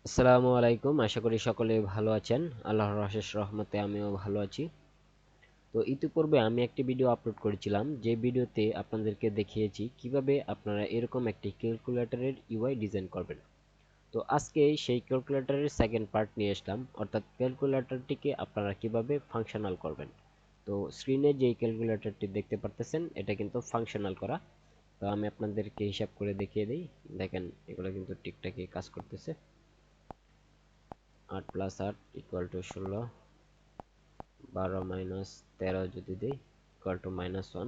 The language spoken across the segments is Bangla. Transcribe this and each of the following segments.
আসসালামু আলাইকুম, আশা করি সকলে ভালো আছেন। আল্লাহর অশেষ রহমতে আমিও ভালো আছি। তো ইতিপূর্বে আমি একটি ভিডিও আপলোড করেছিলাম, যে ভিডিওতে আপনাদেরকে দেখিয়েছি কিভাবে আপনারা এরকম একটি ক্যালকুলেটরের ইউআই ডিজাইন করবেন। তো আজকে সেই ক্যালকুলেটরের সেকেন্ড পার্ট নিয়ে আসলাম, অর্থাৎ ক্যালকুলেটরটিকে আপনারা কিভাবে ফাংশনাল করবেন। তো স্ক্রিনে যেই ক্যালকুলেটরটি দেখতে পারতেছেন এটা কিন্তু ফাংশনাল করা। তো আমি আপনাদেরকে হিসাব করে দেখিয়ে দিই। দেখেন এগুলো কিন্তু ঠিকঠাকই কাজ করতেছে। 8 + 8 = 16, 12 - 13 যদি দেই =-1।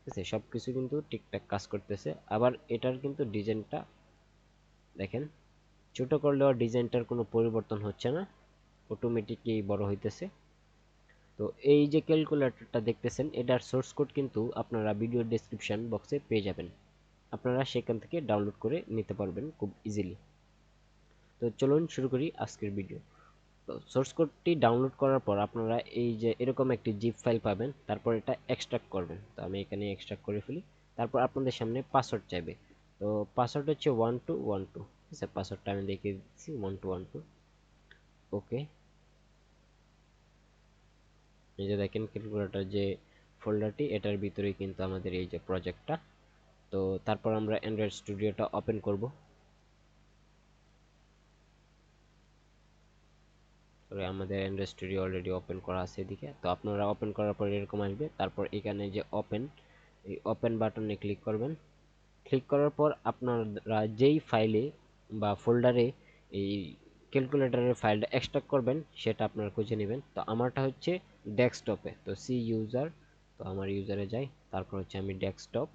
ঠিক আছে, সবকিছু কিন্তু ঠিকঠাক কাজ করতেছে। আবার এটার কিন্তু ডিজাইনটা দেখেন, ছোট করলেও ডিজাইনটার কোনো পরিবর্তন হচ্ছে না, অটোমেটিকই বড় হইতেছে। তো এই যে ক্যালকুলেটরটা দেখতেছেন, এটার সোর্স কোড কিন্তু আপনারা ভিডিও ডেসক্রিপশন বক্সে পেয়ে যাবেন। আপনারা সেখান থেকে ডাউনলোড করে নিতে পারবেন খুব ইজিলি। তো চলুন শুরু করি আজকের ভিডিও। তো সোর্স কোডটি ডাউনলোড করার পর আপনারা এই যে এরকম একটি জিপ ফাইল পাবেন, তারপর এটা এক্সট্রাক্ট করবেন। তো আমি এখানে এক্সট্রাক্ট করে ফেলি। তারপর আপনাদের সামনে পাসওয়ার্ড চাইবে। তো পাসওয়ার্ড হচ্ছে 1212। ঠিক আছে, পাসওয়ার্ডটা আমি দেখিয়ে দিচ্ছি, 1212। ওকে। এই যে দেখেন ক্যালকুলেটর যে ফোল্ডারটি, এটার ভিতরেই কিন্তু আমাদের এই যে প্রজেক্টটা। তো তারপর আমরা অ্যান্ড্রয়েড স্টুডিওটা ওপেন করব। সরি, আমাদের অ্যান্ড্রয়েড স্টুডিও অলরেডি ওপেন করা আছে এদিকে। তো আপনারা ওপেন করার পর এরকম আসবে। তারপর এখানে যে ওপেন, এই ওপেন বাটনে ক্লিক করবেন। ক্লিক করার পর আপনারা যেই ফাইলে বা ফোল্ডারে এই ক্যালকুলেটরের ফাইলটা এক্সট্রাক্ট করবেন সেটা আপনারা খুঁজে নেবেন। তো আমারটা হচ্ছে ডেস্কটপে। তো সি ইউজার, তো আমার ইউজারে যাই, তারপর হচ্ছে আমি ডেস্কটপ।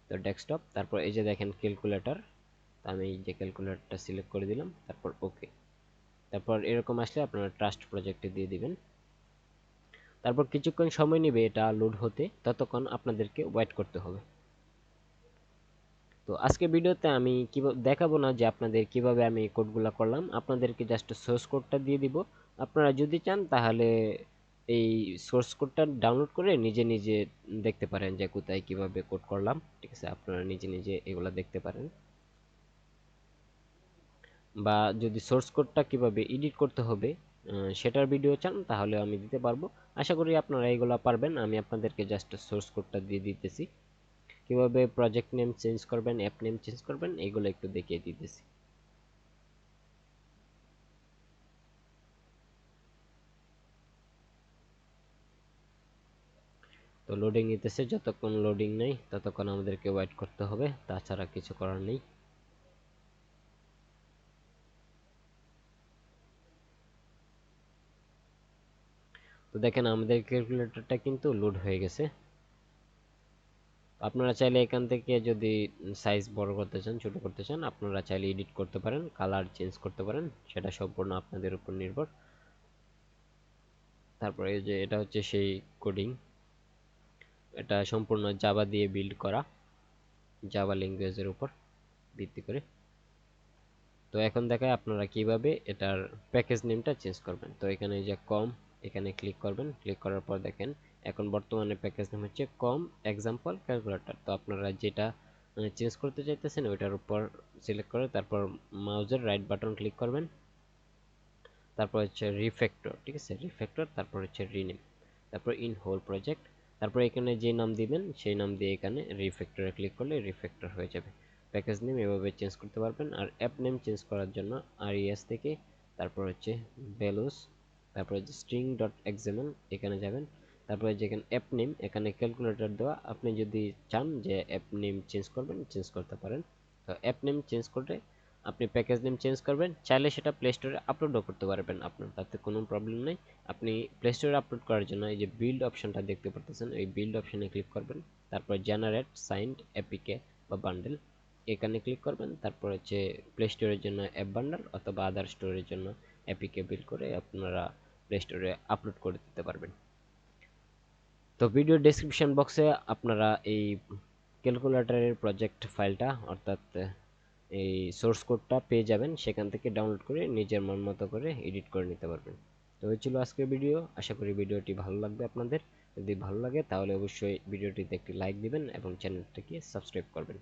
তো ডেস্কটপ, তারপর এই যে দেখেন ক্যালকুলেটর। তো আমি এই যে ক্যালকুলেটরটা সিলেক্ট করে দিলাম, তারপর ওকে। তারপর এরকম আসলে আপনারা ট্রাস্ট প্রজেক্টে দিয়ে দিবেন। তারপর কিছুক্ষণ সময় নেবে এটা লোড হতে, ততক্ষণ আপনাদেরকে ওয়েট করতে হবে। তো আজকে ভিডিওতে আমি কিভাবে দেখাবো না যে আপনাদের কিভাবে আমি কোডগুলা করলাম, আপনাদেরকে জাস্ট সোর্স কোডটা দিয়ে দিব। আপনারা যদি চান তাহলে এই সোর্স কোডটা ডাউনলোড করে নিজে নিজে দেখতে পারেন যে কোথায় কিভাবে কোড করলাম। ঠিক আছে, আপনারা নিজে নিজে এগুলা দেখতে পারেন। বা যদি সোর্স কোডটা কিভাবে এডিট করতে হবে সেটার ভিডিও চান তাহলে আমি দিতে পারবো। আশা করি আপনারা এগুলা পারবেন। আমি আপনাদেরকে জাস্ট সোর্স কোডটা দিয়ে দিতেছি, কিভাবে প্রজেক্ট নেম চেঞ্জ করবেন, অ্যাপ নেম চেঞ্জ করবেন, এগুলো একটু দেখিয়ে দিতেছি। তো লোডিং নিতেছে, যতক্ষণ লোডিং নেই ততক্ষণ আমাদেরকে ওয়েট করতে হবে, তাছাড়া কিছু করার নেই। তো দেখেন আমাদের ক্যালকুলেটরটা কিন্তু লোড হয়ে গেছে। আপনারা চাইলে এখান থেকে যদি সাইজ বড় করতে চান, ছোট করতে চান, আপনারা চাইলে এডিট করতে পারেন, কালার চেঞ্জ করতে পারেন, সেটা সম্পূর্ণ আপনাদের উপর নির্ভর। তারপরে এই যে এটা হচ্ছে সেই কোডিং, এটা সম্পূর্ণ জাভা দিয়ে বিল্ড করা, জাভা ল্যাঙ্গুয়েজের উপর ভিত্তি করে। তো এখন দেখায় আপনারা কিভাবে এটার প্যাকেজ নেমটা চেঞ্জ করবেন। তো এখানে যে কম, এখানে ক্লিক করবেন। ক্লিক করার পর দেখেন এখন বর্তমানে প্যাকেজ নেম হচ্ছে কম এক্সাম্পল ক্যালকুলেটর। তো আপনারা যেটা চেঞ্জ করতে চাইতেছেন ওইটার উপর সিলেক্ট করে তারপর মাউসের রাইট বাটন ক্লিক করবেন। তারপর হচ্ছে রিফ্যাক্টর, ঠিক আছে, রিফ্যাক্টর, তারপর হচ্ছে রিনেম, তারপর ইন হোল প্রজেক্ট। তারপর এখানে যে নাম দিবেন সেই নাম দিয়ে এখানে রিফ্যাক্টরে ক্লিক করলে রিফ্যাক্টর হয়ে যাবে। প্যাকেজ নেম এভাবে চেঞ্জ করতে পারবেন। আর অ্যাপ নেম চেঞ্জ করার জন্য আরইএস থেকে তারপর হচ্ছে ভ্যালুস, তারপর হচ্ছে স্ট্রিং ডট এক্সাম্পল, এখানে যাবেন। তারপরে যেখানে অ্যাপ নেম, এখানে ক্যালকুলেটর দেওয়া, আপনি যদি চান যে অ্যাপ নেম চেঞ্জ করবেন চেঞ্জ করতে পারেন। তো অ্যাপ নেম চেঞ্জ করে আপনি প্যাকেজ নেম চেঞ্জ করবেন, চাইলে সেটা প্লে স্টোরে আপলোডও করতে পারবেন, আপনার তাতে কোনো প্রবলেম নেই। আপনি প্লে স্টোরে আপলোড করার জন্য এই যে বিল্ড অপশনটা দেখতে পারতেছেন, এই বিল্ড অপশনে ক্লিক করবেন। তারপর জেনারেট সাইন্ড এপিকে বা বান্ডেল, এখানে ক্লিক করবেন। তারপর হচ্ছে প্লে স্টোরের জন্য অ্যাপ বান্ডেল অথবা আদার স্টোরের জন্য এপিকে বিল্ড করে আপনারা প্লে স্টোরে আপলোড করে দিতে পারবেন। তো ভিডিও ডেসক্রিপশন বক্সে আপনারা এই ক্যালকুলেটরের প্রজেক্ট ফাইলটা অর্থাৎ এই সোর্স কোডটা পেয়ে যাবেন, সেখান থেকে ডাউনলোড করে নিজের মন মতো করে এডিট করে নিতে পারবেন। তো এই ছিল আজকের ভিডিও, আশা করি ভিডিওটি ভালো লাগবে আপনাদের। যদি ভালো লাগে তাহলে অবশ্যই ভিডিওটিতে একটি লাইক দিবেন এবং চ্যানেলটিকে সাবস্ক্রাইব করবেন।